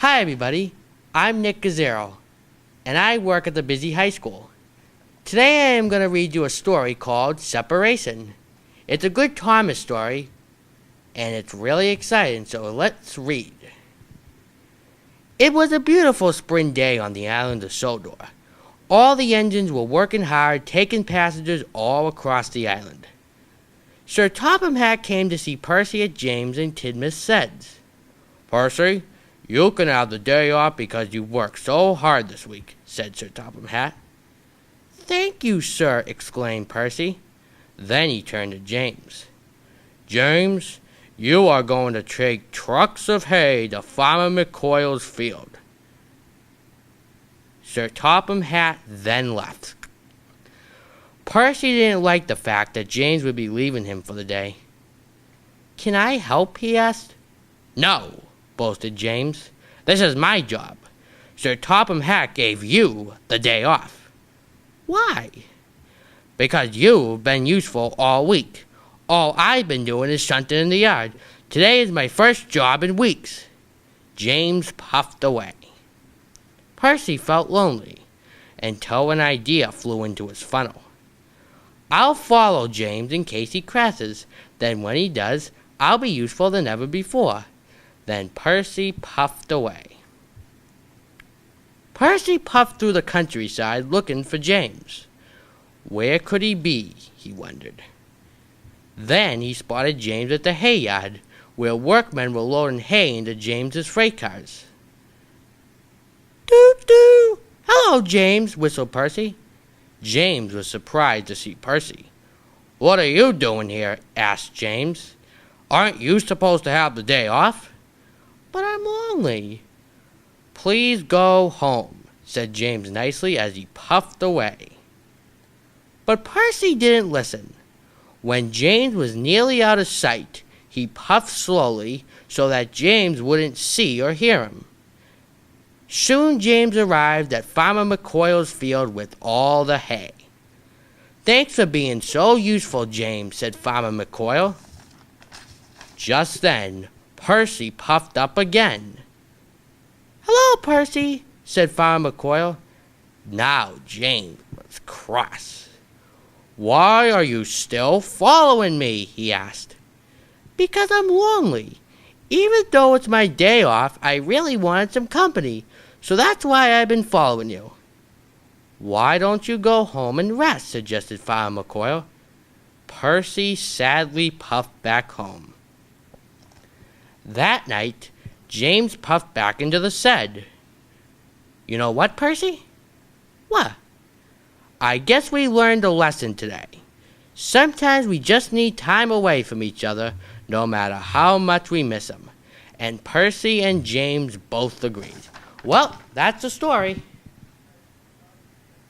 Hi everybody, I'm Nick Gazzaro, and I work at the Busy High School. Today I am going to read you a story called Separation. It's a good Thomas story, and it's really exciting, so let's read. It was a beautiful spring day on the island of Sodor. All the engines were working hard, taking passengers all across the island. Sir Topham Hatt came to see Percy at James and Tidmouth Sed's. "Percy, you can have the day off because you worked so hard this week," said Sir Topham Hatt. "Thank you, sir," exclaimed Percy. Then he turned to James. "James, you are going to take trucks of hay to Farmer McCoyle's field." Sir Topham Hatt then left. Percy didn't like the fact that James would be leaving him for the day. "Can I help?" he asked. "No," boasted James. "This is my job. Sir Topham Hatt gave you the day off." "Why?" "Because you've been useful all week. All I've been doing is shunting in the yard. Today is my first job in weeks." James puffed away. Percy felt lonely, until an idea flew into his funnel. "I'll follow James in case he crashes. Then when he does, I'll be useful than ever before." Then Percy puffed away. Percy puffed through the countryside looking for James. Where could he be, he wondered. Then he spotted James at the hay yard, where workmen were loading hay into James's freight cars. "Doo-doo! Hello, James," whistled Percy. James was surprised to see Percy. "What are you doing here?" asked James. "Aren't you supposed to have the day off?" "But I'm lonely." "Please go home," said James nicely as he puffed away. But Percy didn't listen. When James was nearly out of sight, he puffed slowly so that James wouldn't see or hear him. Soon James arrived at Farmer McCoyle's field with all the hay. "Thanks for being so useful, James," said Farmer McCoyle. Just then, Percy puffed up again. "Hello, Percy," said Farmer McCoyle. Now James was cross. "Why are you still following me?" he asked. "Because I'm lonely. Even though it's my day off, I really wanted some company, so that's why I've been following you." "Why don't you go home and rest?" suggested Farmer McCoyle. Percy sadly puffed back home. That night, James puffed back into the shed. "You know what, Percy?" "What?" "I guess we learned a lesson today. Sometimes we just need time away from each other, no matter how much we miss them." And Percy and James both agreed. Well, that's the story.